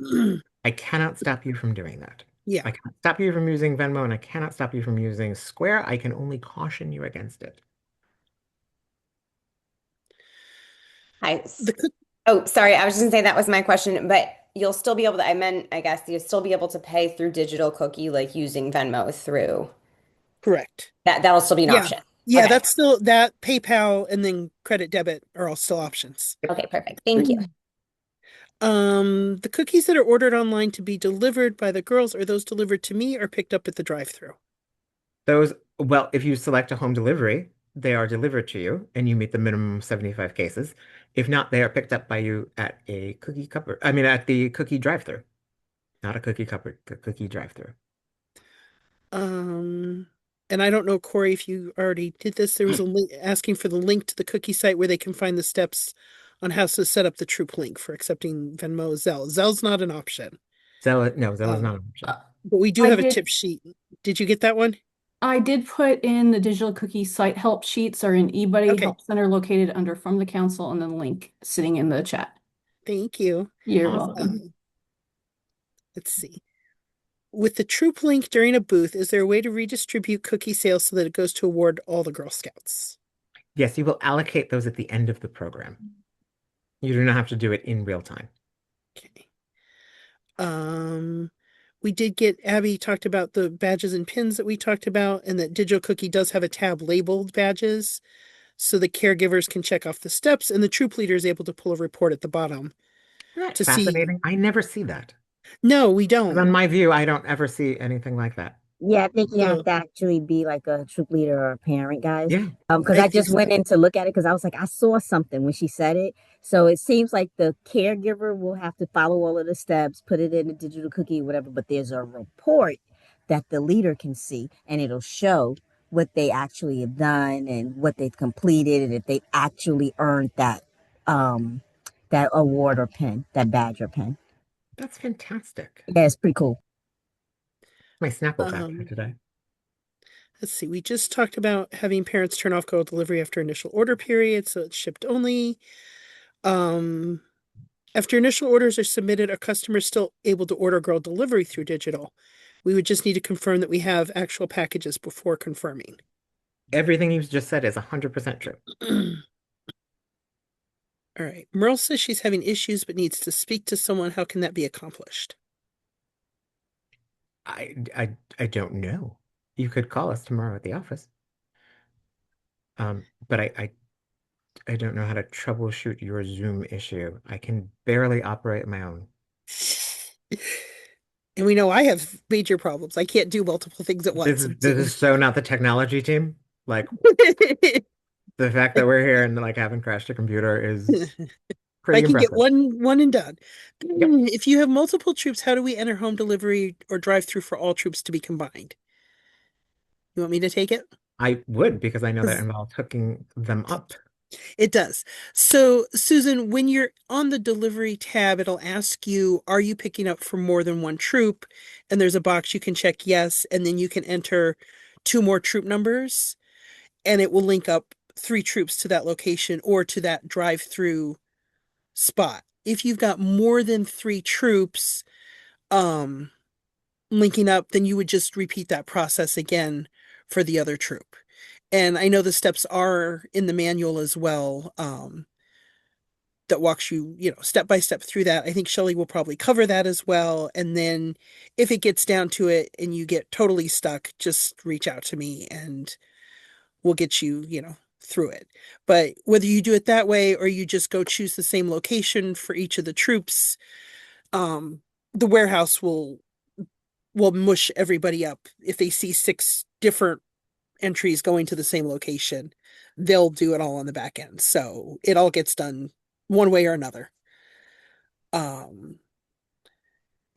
I cannot stop you from doing that. Yeah. I cannot stop you from using Venmo, and I cannot stop you from using Square. I can only caution you against it. I, The cook oh, sorry. I was just gonna say that was my question, but you'll still be able to, I meant, I guess you'll still be able to pay through digital cookie, like using Venmo through Correct. that'll still be an Yeah. option. Yeah, Okay. that's still that PayPal and then credit debit are all still options. Okay, perfect. Thank you. The cookies that are ordered online to be delivered by the girls, are those delivered to me or picked up at the drive-through? Those, well, if you select a home delivery, they are delivered to you and you meet the minimum of 75 cases. If not, they are picked up by you at a cookie cupboard. I mean, at the cookie drive-through, not a cookie cupboard, the cookie drive-through. Um, and I don't know, Corey, if you already did this. There was a link asking for the link to the cookie site where they can find the steps on how to set up the Troop link for accepting Venmo, Zelle. Zelle's not an option. Zella, no, Zella's Um, not an option. but we do I have a did. tip sheet. Did you get that one? I did put in the digital cookie site help sheets are in eBuddy Okay, Help Center located under From the Council and then the link sitting in the chat. thank you. You're Awesome. welcome. Let's see. With the Troop link during a booth, is there a way to redistribute cookie sales so that it goes to award all the Girl Scouts? Yes, you will allocate those at the end of the program. You do not have to do it in real time. Okay. Um, we did get Abby talked about the badges and pins that we talked about, and that Digital Cookie does have a tab labeled badges, so the caregivers can check off the steps, and the troop leader is able to pull a report at the bottom Isn't that to see. fascinating? I never see that. No, we 'Cause don't. on my view, I don't ever see anything like that. Yeah, I think you have So to actually be like a troop leader or a parent, guys. Yeah. Because I I think just so. went in to look at it because I was like, I saw something when she said it. So it seems like the caregiver will have to follow all of the steps, put it in a digital cookie, whatever. But there's a report that the leader can see, and it'll show what they actually have done and what they've completed, and if they actually earned that award or pin, that badge or pin. That's fantastic. Yeah, it's pretty cool. My Snapple back for Um, today. let's see. We just talked about having parents turn off girl delivery after initial order period, so it's shipped only. Um, After initial orders are submitted, are customers still able to order girl delivery through digital? We would just need to confirm that we have actual packages before confirming. Everything you've just said is 100% true. All right. Merle says she's having issues but needs to speak to someone. How can that be accomplished? I don't know. You could call us tomorrow at the office. But I don't know how to troubleshoot your Zoom issue. I can barely operate my own. And we know I have major problems. I can't do multiple things at This once is in this Zoom. is so not the technology team. Like the fact that we're here and like haven't crashed a computer is I pretty can get impressive. one and done. Yep. If you have multiple troops, how do we enter home delivery or drive through for all troops to be combined? You want me to take it? I would because I know that 'Cause involves hooking them up. it does. So, Susan, when you're on the delivery tab, it'll ask you, are you picking up for more than one troop? And there's a box you can check yes, and then you can enter two more troop numbers, and it will link up three troops to that location or to that drive-through spot. If you've got more than three troops, um, linking up, then you would just repeat that process again for the other troop. And I know the steps are in the manual as well, that walks you, step by step through that. I think Shelley will probably cover that as well. And then if it gets down to it and you get totally stuck, just reach out to me and we'll get you, through it. But whether you do it that way or you just go choose the same location for each of the troops, um, the warehouse will mush everybody up. If they see six different entries going to the same location, they'll do it all on the back end. So it all gets done one way or another. Um,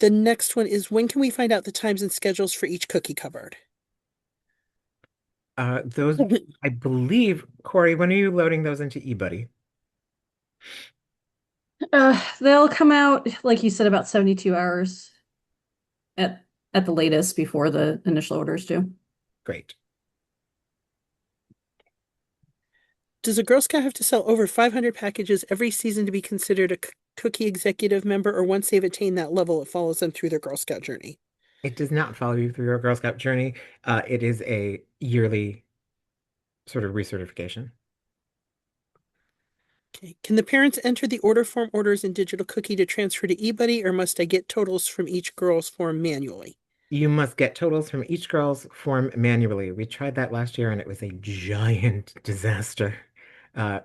the next one is, when can we find out the times and schedules for each cookie cupboard? Those I believe, Corey, when are you loading those into eBuddy? They'll come out, like you said, about 72 hours at the latest before the initial orders do. Great. Does a Girl Scout have to sell over 500 packages every season to be considered a cookie executive member, or once they've attained that level, it follows them through their Girl Scout journey? It does not follow you through your Girl Scout journey. It is a yearly sort of recertification. Okay. Can the parents enter the order form orders in Digital Cookie to transfer to eBuddy, or must I get totals from each girl's form manually? You must get totals from each girl's form manually. We tried that last year and it was a giant disaster.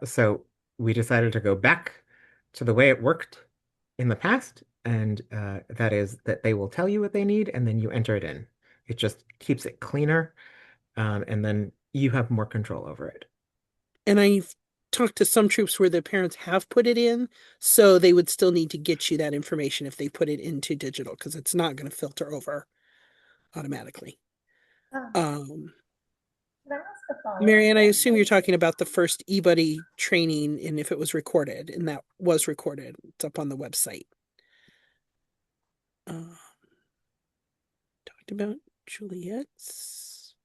So we decided to go back to the way it worked in the past, and that is that they will tell you what they need and then you enter it in. It just keeps it cleaner, and then you have more control over it. And I've talked to some troops where the parents have put it in, so they would still need to get you that information if they put it into digital, because it's not going to filter over automatically. Um, Marianne, I assume you're talking about the first eBuddy training and if it was recorded, and that was recorded. It's up on the website. Talked about Juliet's.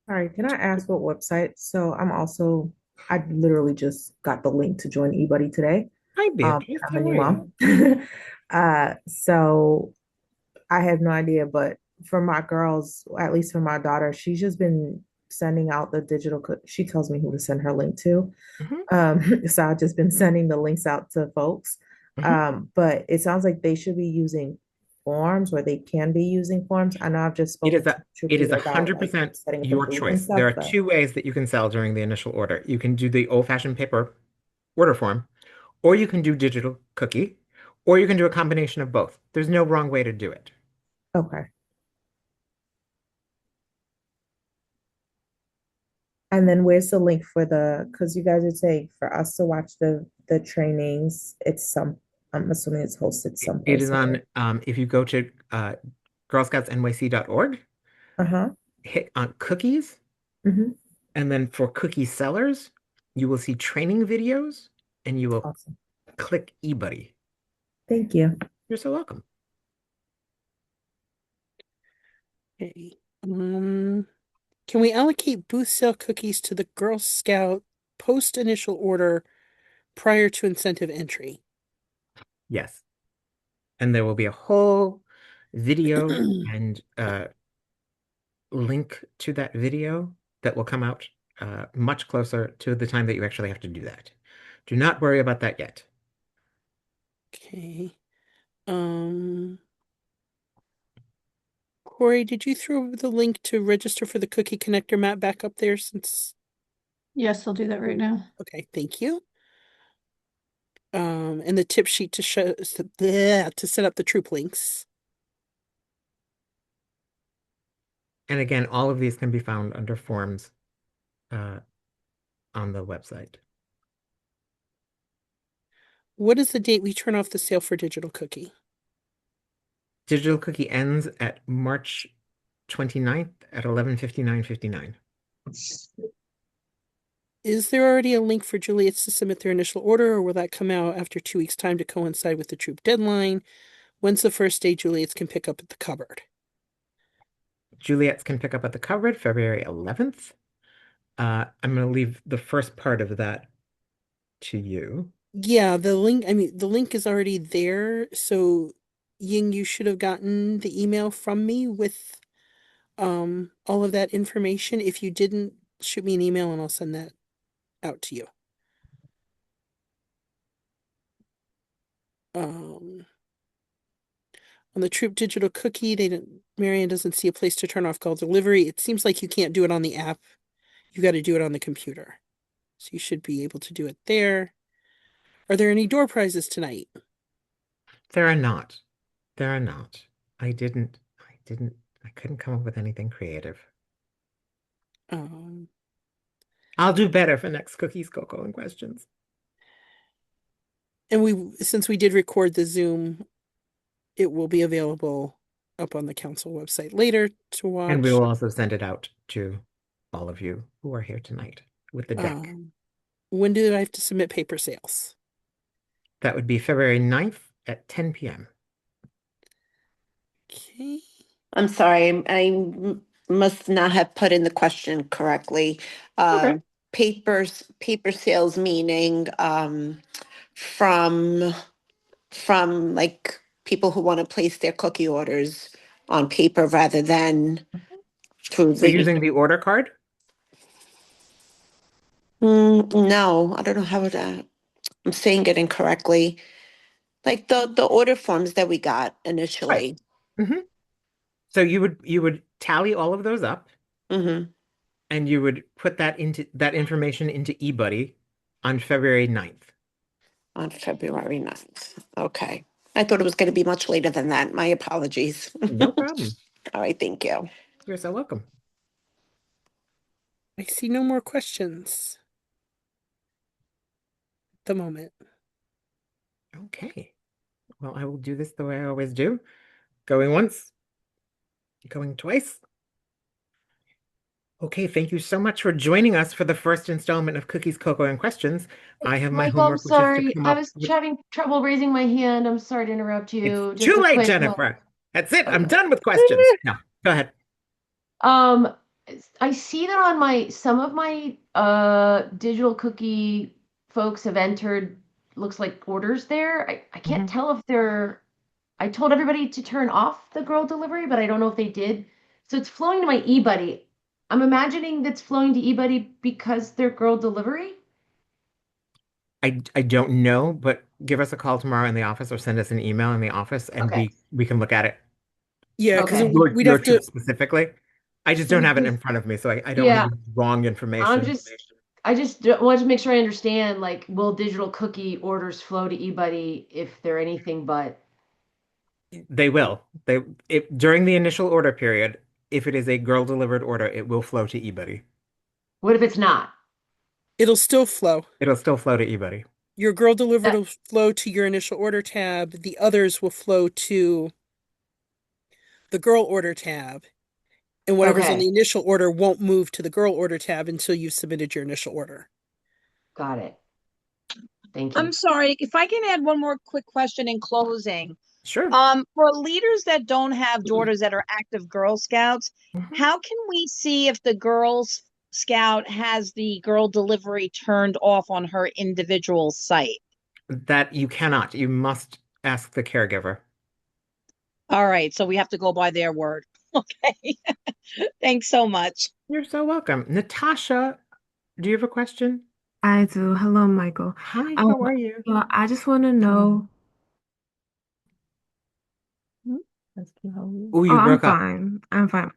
All right, can I ask what website? I literally just got the link to join eBuddy today. Hi, Beatrice. I'm a How new are you? mom. So I have no idea, but for my girls, at least for my daughter, she's just been sending out the she tells me who to send her link to. Mhm, So I've just been sending the links out to folks. mhm. But it sounds like they should be using forms, or they can be using forms. I know I've just It spoken is to the a troop it is leader about like 100% setting up the your booth and choice. stuff, There are but two ways that you can sell during the initial order. You can do the old-fashioned paper order form, or you can do digital cookie, or you can do a combination of both. There's no wrong way to do it. okay. And then where's the link for because you guys are saying for us to watch the trainings, I'm assuming it's hosted It is someplace, on, right? if you go to girlscoutsnyc.org, Uh-huh. hit on cookies, Hmm. and then for cookie sellers, you will see training videos and you will Awesome. click eBuddy. Thank you. You're so welcome. Okay. Can we allocate booth sale cookies to the Girl Scout post initial order prior to incentive entry? Yes. And there will be a whole video and link to that video that will come out much closer to the time that you actually have to do that. do not worry about that yet. Okay. Corey, did you throw the link to register for the cookie connector map back up there since? Yes, I'll do that right now. Okay, thank you. And the tip sheet to show to set up the troop links. And again, all of these can be found under forms on the website. What is the date we turn off the sale for Digital Cookie? Digital Cookie ends at March 29th at 11:59:59. Is there already a link for Juliet's to submit their initial order, or will that come out after 2 weeks' time to coincide with the troop deadline? When's the first day Juliet's can pick up at the cupboard? Juliet's can pick up at the cupboard February 11th. I'm going to leave the first part of that to you. Yeah, the link is already there. So, Ying, you should have gotten the email from me with all of that information. If you didn't, shoot me an email and I'll send that out to you. On the Troop Digital Cookie, Marianne doesn't see a place to turn off call delivery. It seems like you can't do it on the app. You got to do it on the computer. So you should be able to do it there. Are there any door prizes tonight? There are not. There are not. I couldn't come up with anything creative. I'll do better for next cookies, cocoa, and questions. And since we did record the Zoom, it will be available up on the council website later to watch. And we will also send it out to all of you who are here tonight with the deck. When do I have to submit paper sales? That would be February 9th at 10 p.m. Okay. I'm sorry, I must not have put in the question correctly. Okay. Paper sales meaning from like people who want to place their cookie orders on paper rather than through So the. using the order card? No, I don't know how I'm saying it incorrectly. Like the order forms that we got initially. Right. So you would tally all of those up, and you would put that information into eBuddy on February 9th. On February 9th. Okay. I thought it was going to be much later than that. My apologies. No problem. All right, thank you. You're so welcome. I see no more questions at the moment. Okay. Well, I will do this the way I always do. Going once, going twice. Okay, thank you so much for joining us for the first installment of Cookies, Cocoa, and Questions. I have my Michael, I'm homework, which is to sorry. come I up was with... having trouble raising my hand. I'm sorry to interrupt you. It's Just too a late, quick Jennifer. That's it. I'm done with questions. No, go ahead. I see that on some of my digital cookie folks have entered looks like orders there. I can't tell if I told everybody to turn off the girl delivery, but I don't know if they did. So it's flowing to my eBuddy. I'm imagining that's flowing to eBuddy because they're girl delivery. I don't know, but give us a call tomorrow in the office or send us an email in the office and we can look at it. Yeah, because Okay. we'd Your have to trip specifically. I just don't have it in front of me, so I don't want to give wrong information. I just wanted to make sure I understand, like, will digital cookie orders flow to eBuddy if they're anything but? They will. During the initial order period, if it is a girl delivered order, it will flow to eBuddy. What if it's not? It'll still flow. It'll still flow to eBuddy. Your girl delivered will flow to your initial order tab. The others will flow to the girl order tab. And whatever's on the initial order won't move to the girl order tab until you've submitted your initial order. Got it. Thank you. I'm sorry, if I can add one more quick question in closing. Sure. For leaders that don't have daughters that are active Girl Scouts, how can we see if the Girl Scout has the girl delivery turned off on her individual site? That you cannot. You must ask the caregiver. All right, so we have to go by their word. Okay. Thanks so much. You're so welcome. Natasha, do you have a question? I do. Hello, Michael. Hi, Um, how are you? I just want to know. Hmm? That's cute. How are you? Oh, Oh, you I'm broke up. fine. I'm fine.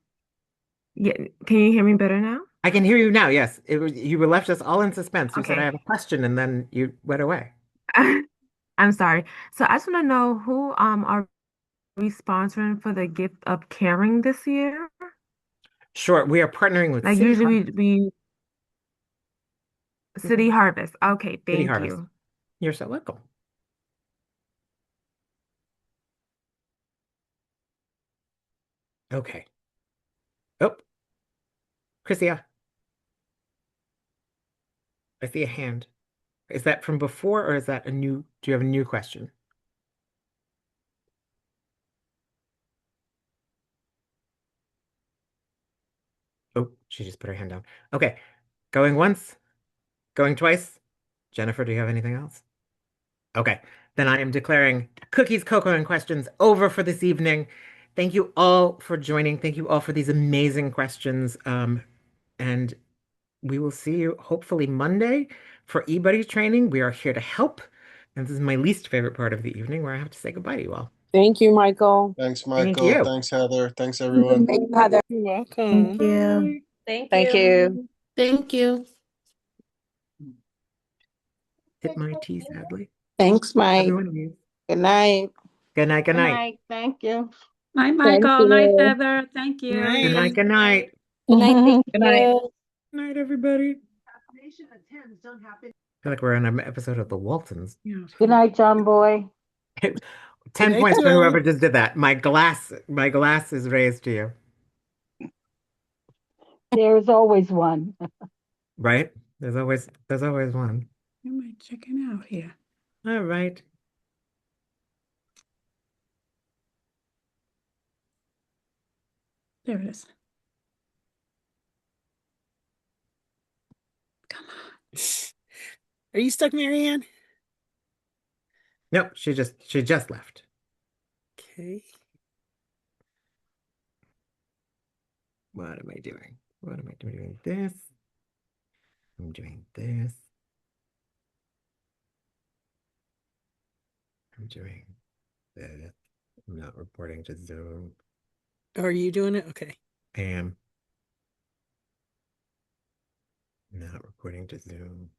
Yeah, can you hear me better now? I can hear you now. Yes, you were left us all in suspense. You said I Okay. have a question, and then you went away. I'm sorry. So I just want to know who are we sponsoring for the gift of caring this year? Sure, we are partnering with Like City usually Harvest. we City Mhm. Harvest. Okay, City thank Harvest. you. You're so welcome. Okay. Oh, Chrissia, I see a hand. Is that from before, or is that a new? Do you have a new question? Oh, she just put her hand down. Okay, going once, going twice. Jennifer, do you have anything else? Okay, then I am declaring cookies, cocoa, and questions over for this evening. Thank you all for joining. Thank you all for these amazing questions. And we will see you hopefully Monday for eBuddy training. We are here to help. And this is my least favorite part of the evening where I have to say goodbye to you all. Thank you, Michael. Thanks, Thank Michael. you. Thanks, Heather. Thanks, everyone. Thank you, Heather. You're Thank welcome. you. Bye. Thank Thank you. you. Thank you. Hit my tea, sadly. Thanks, Mike. Everyone leaves. Good night. Good night. Good Good night. night. Thank you. Night, Thank Michael. Night, you. Heather. Thank Good you. Good night. night. Good night. Good night. Thank Good night. you. Good night, everybody. I feel like we're on an episode of The Waltons. Yeah. Good night, John Boy. Good 10 night, points for John. whoever just did that. My glass is raised to you. There's always one. Right? There's always one. Am I checking out here? All right. There it is. Come on. Are you stuck, Marianne? Nope, she just left. Okay. What am I doing? What am I doing? This. I'm doing this. I'm doing this. I'm not reporting to Zoom. Are you doing it? Okay. I am not reporting to Zoom.